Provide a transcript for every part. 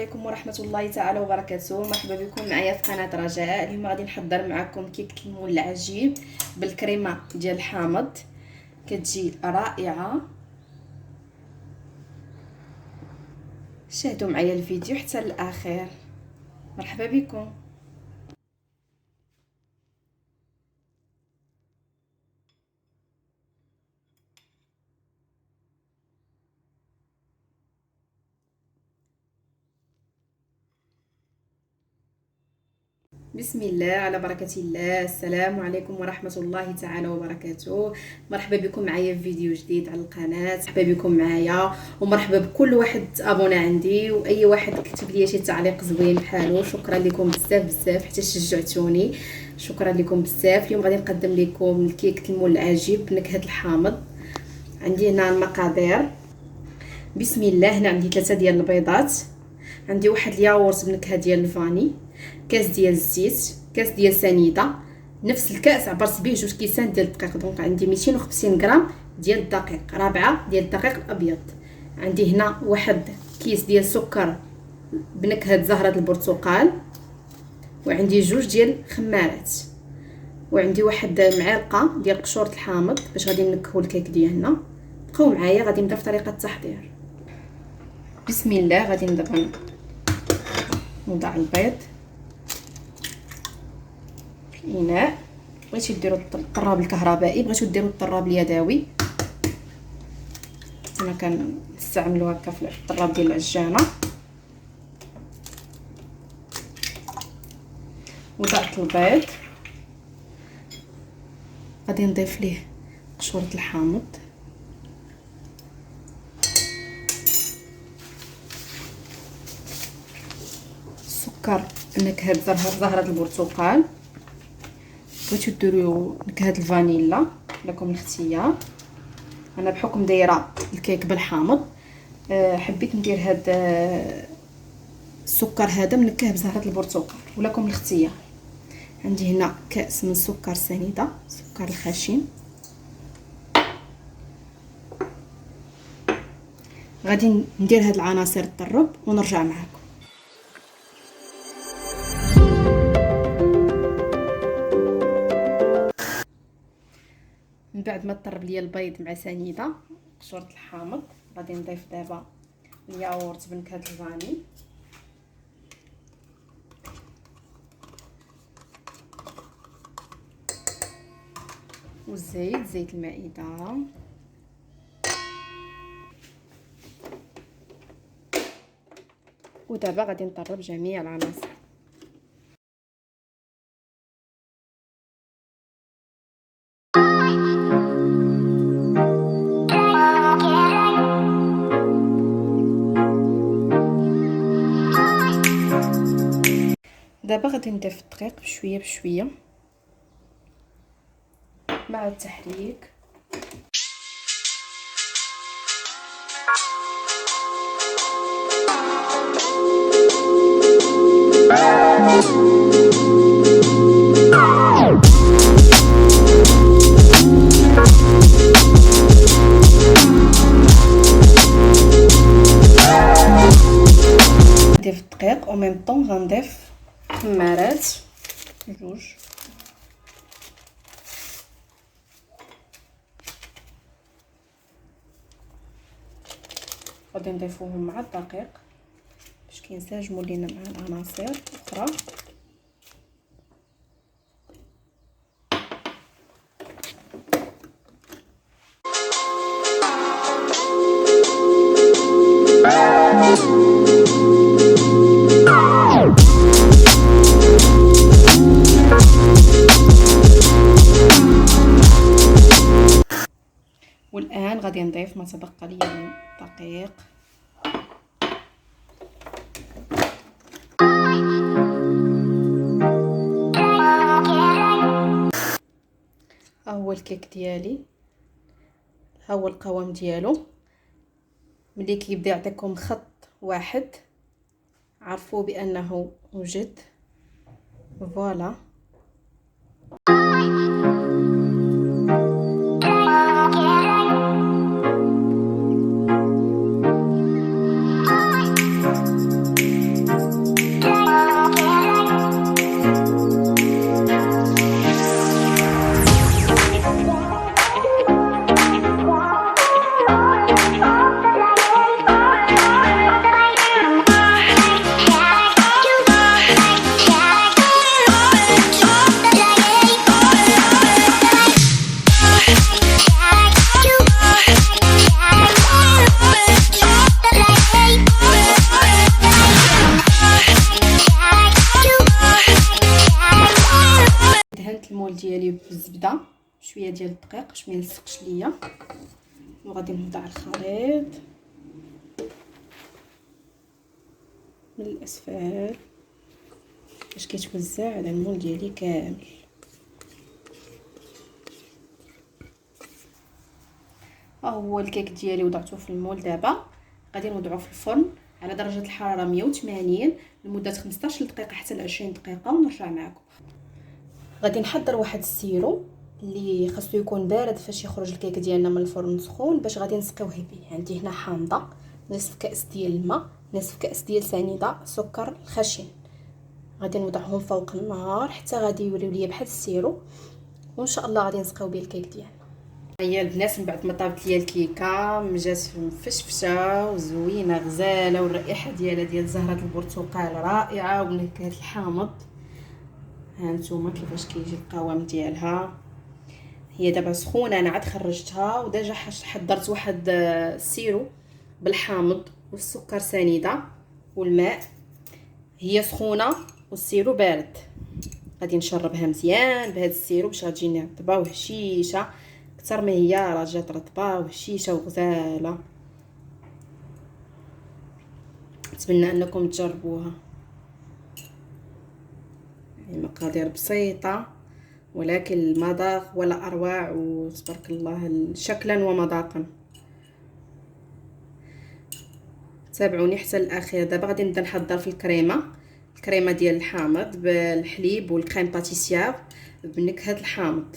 عليكم ورحمه الله تعالى وبركاته. مرحبا بكم معايا في قناه رجاء. اليوم غادي نحضر معكم كيكه المول العجيب بالكريمه ديال الحامض، كتجي رائعه. شاهدوا معايا الفيديو حتى للاخير. مرحبا بكم. بسم الله على بركة الله. السلام عليكم ورحمة الله تعالى وبركاته. مرحبا بكم معايا في فيديو جديد على القناة. مرحبا بكم معايا ومرحبا بكل واحد ابونا عندي واي واحد كتب لي شي تعليق زوين بحالو. شكرا لكم بزاف بزاف حتى شجعتوني، شكرا لكم بزاف. اليوم غادي نقدم لكم الكيك المول العجيب بنكهة الحامض. عندي هنا المقادير. بسم الله. هنا عندي 3 ديال البيضات، عندي واحد الياغورت بنكهه ديال الفاني، كاس ديال الزيت، كاس ديال سنيده، نفس الكاس عبرت به 2 كيسان ديال الدقيق. دونك عندي 250 غرام ديال الدقيق، 4 ديال الدقيق الابيض. عندي هنا واحد كيس ديال السكر بنكهه زهره البرتقال، وعندي 2 ديال خمارات، وعندي واحد معلقه ديال قشوره الحامض باش غادي نكهو الكيك ديالنا. بقاو معايا غادي نبدا في طريقه التحضير. بسم الله. غادي دابا نوضع البيض في الاناء. بغيتو ديروا الطراب الكهربائي، بغيتو ديروا الطراب اليدوي، انا كنستعملو هكا في الطراب ديال العجانه. وضعت البيض، غادي نضيف ليه قشوره الحامض، السكر نكهه زهره البرتقال، بغيتو ديروا نكهه الفانيلا لكم الاختيار. انا بحكم دايره الكيك بالحامض حبيت ندير هاد السكر هذا منكه بزهره البرتقال ولكم الاختيار. عندي هنا كاس من سكر سنيده، سكر الخشن. غادي ندير هاد العناصر الطرب ونرجع معكم. من بعد ما طرب ليا البيض مع سنيده قشوره الحامض، غادي نضيف دابا الياغورت بنكهه الفاني، والزيت، زيت المائده، ودابا غادي نطرب جميع العناصر. دابا غادي نضيف الدقيق بشويه بشويه مع التحريك. نضيف الدقيق وميم طون غنضيف خمارات 2. غادي نضيفوهم مع الدقيق باش كينسجموا لينا مع العناصر الاخرى. والآن غادي نضيف ما تبقى ليا من الدقيق. ها هو الكيك ديالي، ها هو القوام ديالو. ملي كيبدا يعطيكم خط واحد عرفوا بانه وجد. فوالا. الزبده، شويه ديال الدقيق باش ما يلصقش ليا، وغادي نوضع الخليط من الاسفل باش كيتوزع على المول ديالي كامل. ها هو الكيك ديالي وضعته في المول. دابا غادي نوضعه في الفرن على درجه الحراره 180 لمده 15 دقيقه حتى ل 20 دقيقه ونرجع معكم. غادي نحضر واحد السيرو اللي خاصو يكون بارد فاش يخرج الكيك ديالنا من الفرن سخون باش غادي نسقيوه به. عندي هنا حامضه، نصف كاس ديال الماء، نصف كاس ديال سنيده، سكر خشن. غادي نوضعهم فوق النار حتى غادي يوليو ليا بحال السيرو، وان شاء الله غادي نسقيو به الكيك ديالنا. هي البنات من بعد ما طابت ليا الكيكه مجات مفشفشه وزوينه غزاله، والرائحه ديالها ديال زهره البرتقال رائعه ونكهه الحامض. ها نتوما كيفاش كيجي القوام ديالها. هي دابا سخونه، انا عاد خرجتها وديجا حضرت واحد السيرو بالحامض والسكر سنيده والماء. هي سخونه والسيرو بارد. غادي نشربها مزيان بهذا السيرو باش غتجيني رطبه وهشيشه اكثر ما هي راه جات رطبه وهشيشه وغزاله. نتمنى انكم تجربوها. المقادير بسيطه ولكن المذاق ولا اروع، وتبارك الله شكلا ومذاقا. تابعوني حتى الاخير. دابا غادي نبدا نحضر في الكريمه ديال الحامض بالحليب والكريم باتيسير بنكهه الحامض.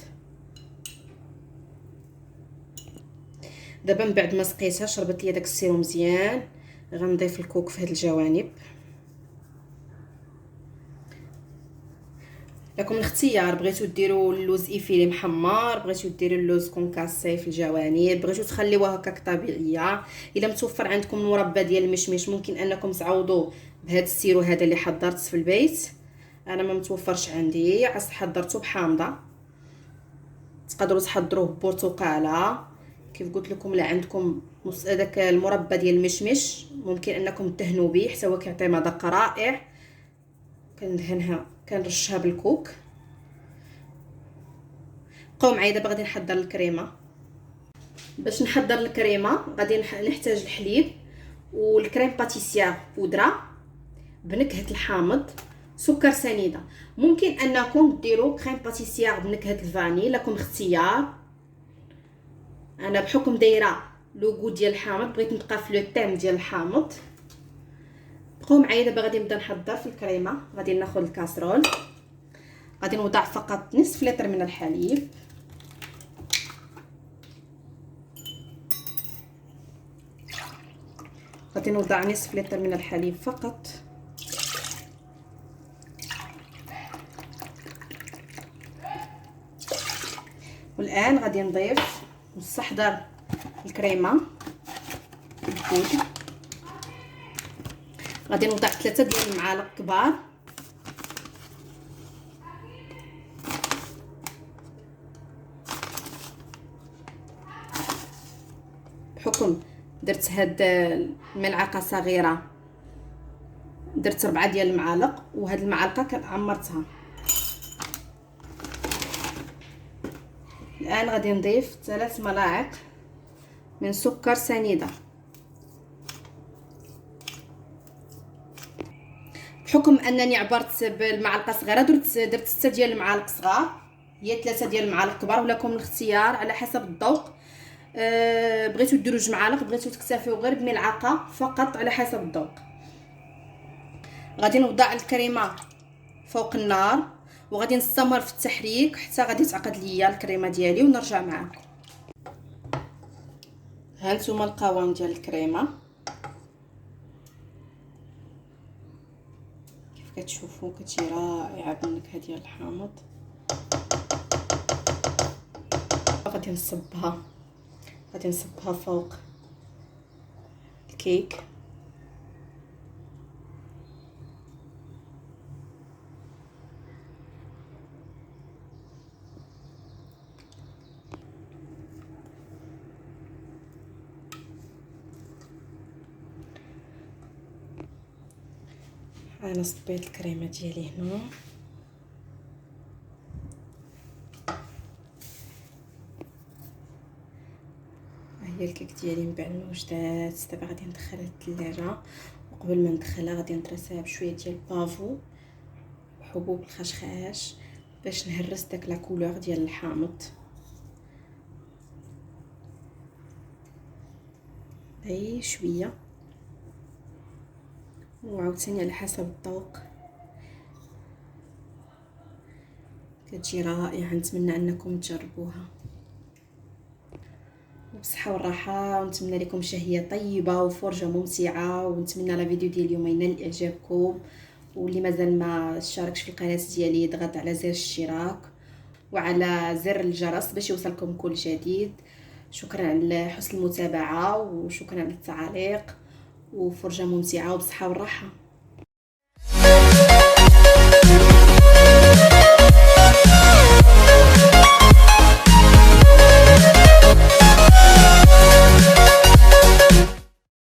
دابا من بعد ما سقيتها شربت ليا داك السيرو مزيان، غنضيف الكوك في هاد الجوانب. لكم الاختيار، بغيتو ديروا اللوز ايفيلي محمر، بغيتو ديروا اللوز كونكاسي في الجوانب، بغيتو تخليوها هكاك طبيعيه. الا متوفر عندكم المربى ديال المشمش ممكن انكم تعوضوه بهذا السيرو هذا اللي حضرت في البيت. انا ما متوفرش عندي، عس حضرته بحامضه. تقدروا تحضروه ببرتقاله كيف قلت لكم. لا عندكم داك المربى ديال المشمش ممكن انكم تدهنوا به حتى هو كيعطي مذاق رائع. كندهنها كنرشها بالكوك. بقاو معايا. دابا غادي نحضر الكريمه. باش نحضر الكريمه غادي نحتاج الحليب والكريم باتيسير بودره بنكهه الحامض، سكر سنيده. ممكن انكم ديروا كريم باتيسير بنكهه الفاني، لكم اختيار. انا بحكم دايره لوغو ديال الحامض بغيت نبقى في لو تيم ديال الحامض. بقاو معايا. دابا غادي نبدا نحضر في الكريمه. غادي ناخذ الكاسرول، غادي نوضع فقط نصف لتر من الحليب، غادي نوضع نصف لتر من الحليب فقط. والان غادي نضيف نستحضر الكريمه الكود. غادي نوضع 3 ديال المعالق كبار. بحكم درت هاد الملعقه صغيره درت 4 ديال المعالق، وهاد المعلقه عمرتها. الان غادي نضيف 3 ملاعق من سكر سنيده. بحكم انني عبرت بالمعلقه صغيره درت 6 ديال المعالق صغار، هي 3 ديال المعالق كبار، ولكم الاختيار على حسب الذوق. بغيتو ديروا 2 معالق، بغيتو تكتفيو غير بملعقه فقط على حسب الذوق. غادي نوضع الكريمه فوق النار وغادي نستمر في التحريك حتى غادي تعقد ليا الكريمه ديالي ونرجع معكم. ها نتوما القوام ديال الكريمه كيف كتشوفوا كتجي رائعه بالنكهه ديال الحامض. غادي نصبها فوق الكيك. انا صبيت الكريمه ديالي هنا. لي الكيك ديالي من بعد ما وجدات. دابا غادي ندخلها للثلاجه، وقبل ما ندخلها غادي نطرسها بشويه ديال البافو وحبوب الخشخاش باش نهرس داك لا كولور ديال الحامض. هاي شويه، وعاوتاني على حسب الذوق. كتجي رائعه، نتمنى انكم تجربوها وبصحه والراحه، ونتمنى لكم شهيه طيبه وفرجه ممتعه. ونتمنى لا فيديو ديال اليوم ينال اعجابكم، واللي مازال ما اشتركش في القناه ديالي يضغط على زر الاشتراك وعلى زر الجرس باش يوصلكم كل جديد. شكرا على حسن المتابعه، وشكرا على التعاليق، وفرجه ممتعه وبصحه والراحه.